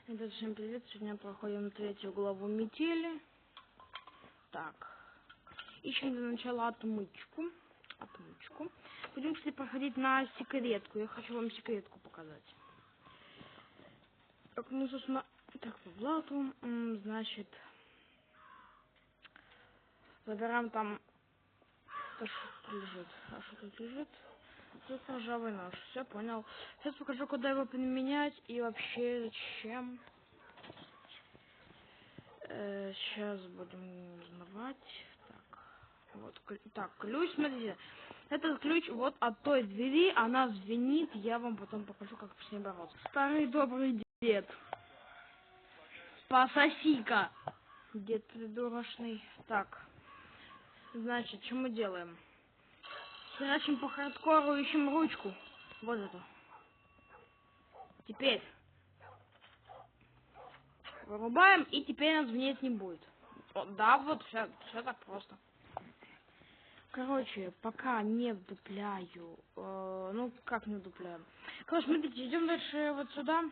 Ребят, всем привет! Сегодня проходим третью главу метели. Так, ищем для начала отмычку. Будем, кстати, проходить на секретку. Я хочу вам секретку показать. Так, ну, собственно, так, по блату, значит, забираем там, что тут лежит. А что тут лежит? Тут ржавый нож. Все, понял. Сейчас покажу, куда его применять и вообще зачем. Сейчас будем узнавать. Так, вот, так, ключ, смотрите. Этот ключ вот от той двери, она звенит. Я вам потом покажу, как с ней бороться. Старый добрый дед. Пососи-ка. Дед придурочный. Так, значит, что мы делаем? Херачим по хардкору, ищем ручку. Вот эту. Теперь вырубаем, и теперь нас звенеть не будет. О, да, вот, все так просто. Короче, пока не вдупляю. Ну, как не вдупляем? Короче, смотрите, идем дальше вот сюда.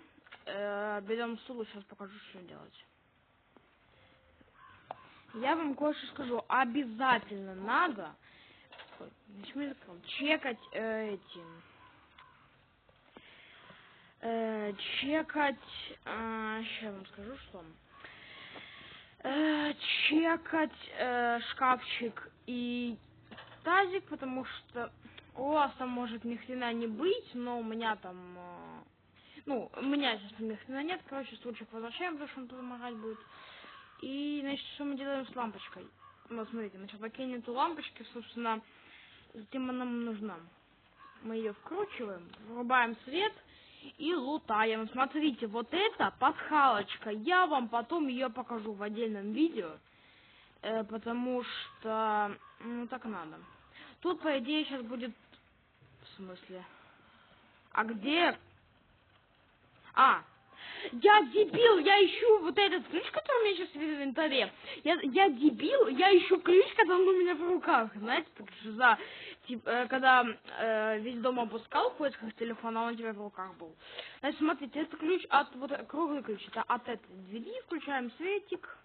Берем стул, сейчас покажу, что делать. Я вам кое-что скажу. Обязательно надо чекать чекать, сейчас я вам скажу, что чекать шкафчик и тазик, потому что у вас там может ни хрена не быть, но у меня там, ну, у меня сейчас ни хрена нет, короче, стульчик возвращаем, потому что он помогать будет. И, значит, что мы делаем с лампочкой? Вот, смотрите, мы сейчас покинем эту лампочку, собственно, затем она нам нужна. Мы ее вкручиваем, врубаем свет и лутаем. Смотрите, вот это пасхалочка. Я вам потом ее покажу в отдельном видео, потому что, ну, так надо. Тут, по идее, сейчас будет... В смысле? А где? А! Я дебил, я ищу вот этот ключ, который у меня сейчас в инвентаре. Я дебил, я ищу ключ, когда он у меня в руках. Знаете, так же за... Типа, когда весь дом опускал в поисках телефона, он у тебя в руках был. Значит, смотрите, это ключ от... Вот круглый ключ, это от этой двери. Включаем светик.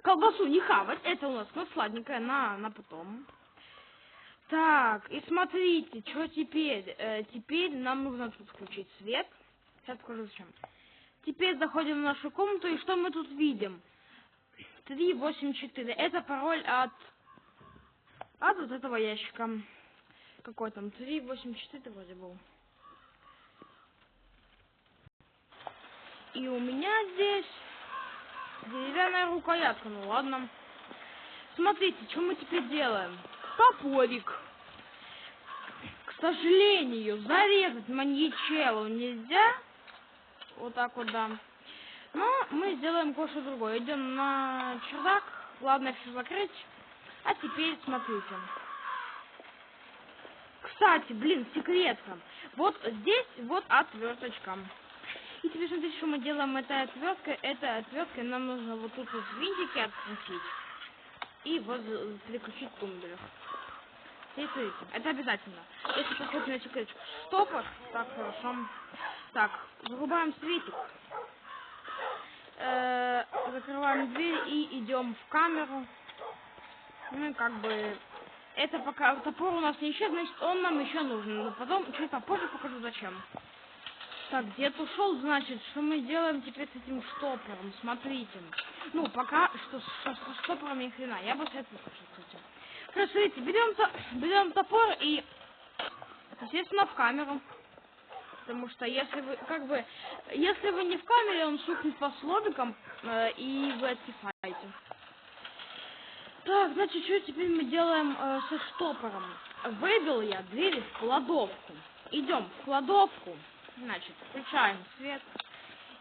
Колбасу не хавать, это у нас сладенькое, на потом. Так, и смотрите, что теперь? Теперь нам нужно тут включить свет. Сейчас покажу зачем. Теперь заходим в нашу комнату, и что мы тут видим? 384. Это пароль от вот этого ящика. Какой там? 384 вроде был. И у меня здесь деревянная рукоятка. Ну ладно. Смотрите, что мы теперь делаем. Топорик. К сожалению, зарезать маньячеллу нельзя. Вот так вот, да. Но мы сделаем кое-что другое. Идем на чердак. Ладно, все закрыть. А теперь смотрите. Кстати, блин, секретка. Вот здесь вот отверточка. И теперь смотрите, что мы делаем этой отверткой. Этой отверткой нам нужно вот тут вот винтики открутить. И вот переключить тумблер. И смотрите, это обязательно. Если посмотрите на секреточку. Стопор. Так, хорошо. Так, вырубаем светик. Закрываем дверь и идем в камеру. Ну, как бы, это пока топор у нас не исчез, значит, он нам еще нужен. Но потом, чуть попозже покажу, зачем. Так, дед ушел, значит, что мы делаем теперь с этим штопором? Смотрите. Ну, пока что с штопором ни хрена. Я бы это слушал, кстати. Короче, смотрите, берем топор и, естественно, в камеру. Потому что если вы, как бы, если вы не в камере, он сухнет вас лобиком, и вы откисаете. Так, значит, что теперь мы делаем со штопором? Выбил я дверь в кладовку. Идем в кладовку. Значит, включаем свет.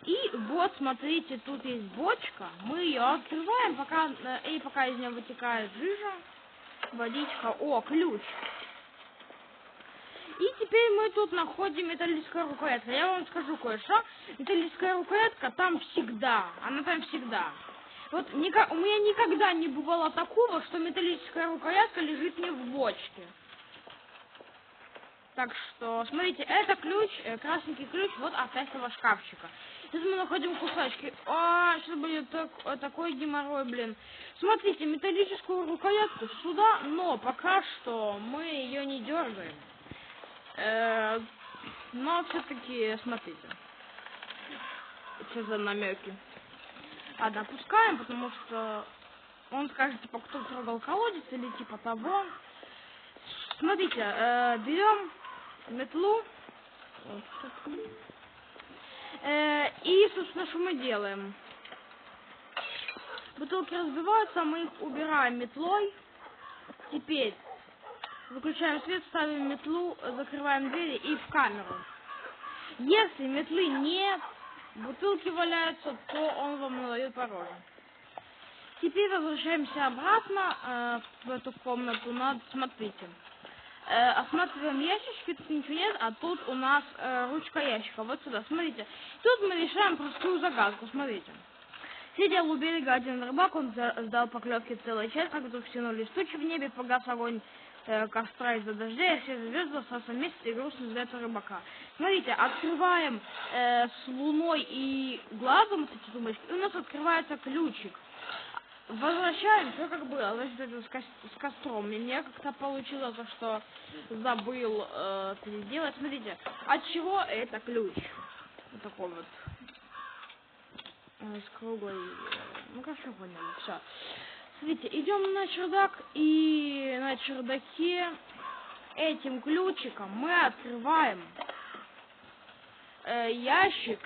И вот, смотрите, тут есть бочка. Мы ее открываем, пока из нее вытекает жижа, водичка. О, ключ. И теперь мы тут находим металлическую рукоятку. Я вам скажу кое-что. Металлическая рукоятка там всегда. Она там всегда. Вот у меня никогда не бывало такого, что металлическая рукоятка лежит не в бочке. Так что, смотрите, это ключ, красненький ключ вот от этого шкафчика. Сейчас мы находим кусачки. Сейчас будет такой геморрой, блин. Смотрите, металлическую рукоятку сюда, но пока что мы ее не дергаем. Но все-таки, смотрите. Что за намеки? Ладно, опускаем, потому что он скажет, типа, кто трогал колодец или типа того. Смотрите, берем метлу. И, собственно, что мы делаем? Бутылки разбиваются, мы их убираем метлой. Теперь выключаем свет, ставим метлу, закрываем двери и в камеру. Если метлы нет, бутылки валяются, то он вам надает по роже. Теперь возвращаемся обратно в эту комнату. Смотрите. Осматриваем ящички, тут ничего нет, а тут у нас ручка ящика. Вот сюда, смотрите. Тут мы решаем простую загадку, смотрите. Сидел у берега один рыбак, он ждал поклевки целый час, как вдруг стянулись тучи в небе, погас огонь костра из-за дождя, и все звезды остался вместе и грустно взгляд рыбака. Смотрите, открываем с луной и глазом вот эти тумбочки, и у нас открывается ключик. Возвращаем, все как было, значит, это с костром. И мне как-то получилось, что забыл это сделать. Смотрите, от чего это ключ? Вот такой вот. С круглой. Ну, короче, поняли, все. Смотрите, идем на чердак, и на чердаке этим ключиком мы открываем ящик.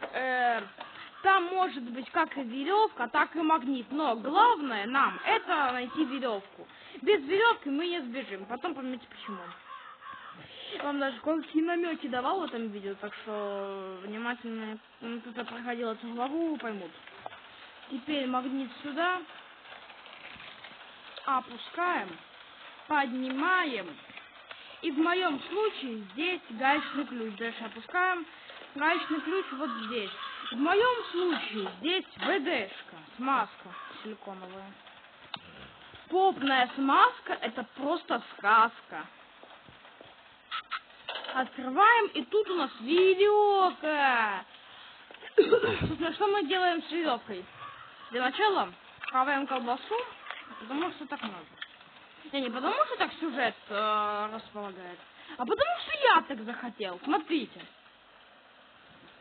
Там может быть как и веревка, так и магнит. Но главное нам это найти веревку. Без веревки мы не сбежим. Потом поймете почему. Вам даже кое-какие намеки давал в этом видео, так что внимательно кто-то проходил эту главу, поймут. Теперь магнит сюда. Опускаем. Поднимаем. И в моем случае здесь гаечный ключ. Дальше опускаем. Гаечный ключ вот здесь. В моем случае здесь ВДшка, смазка силиконовая. Попная смазка — это просто сказка. Открываем, и тут у нас веревка. Собственно, что мы делаем с веревкой? Для начала хаваем колбасу, потому что так надо. Не потому что так сюжет располагает, а потому что я так захотел. Смотрите.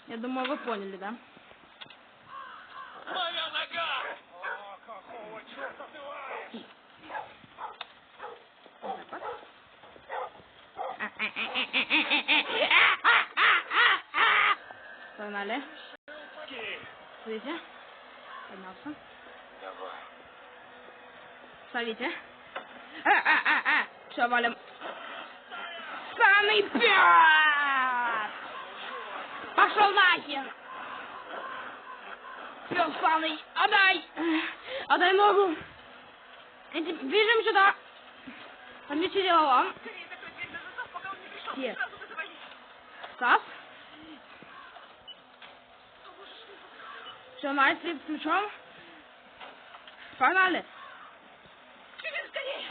Я думаю, вы поняли, да? Моя нога! О, какого черта ты лаешь? Погнали. Смотрите. Поднялся. Давай. Смотрите. Все, валим. Самый пёс! Пошел нахер! Пёс славный, отдай! Отдай ногу! Бежим сюда! Подвечерила делала. Где? Стас? Все, Настя, включен. Погнали!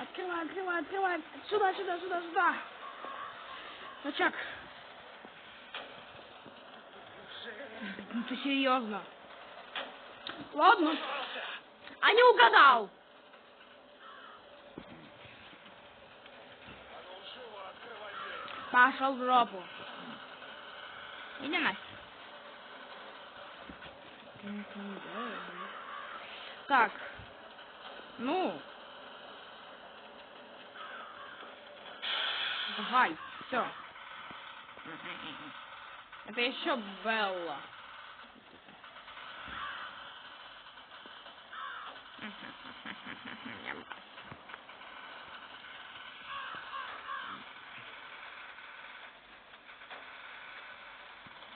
Открывай, открывай, открывай! Сюда, сюда, сюда, сюда! Рычаг! Ну ты серьезно? Ладно. А не угадал. Пошел в жопу. Иди нафиг. Так. Ну. Давай. Все. Это еще Белла.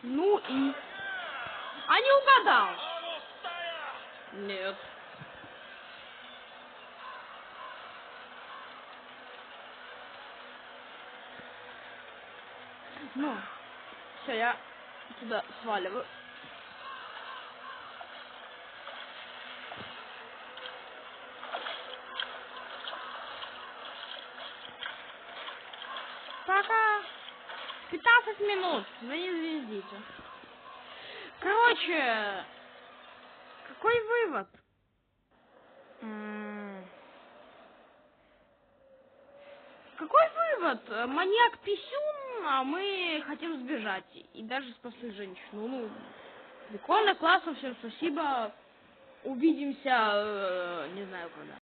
Ну и... А не угадал? Нет. Ну, все, я туда сваливаю. Пока. 15 минут, вы не звездите. Короче, какой вывод? Какой вывод? Маньяк писюн, а мы хотим сбежать. И даже спасли женщину. Ну, прикольно, классно, всем спасибо. Увидимся, не знаю когда.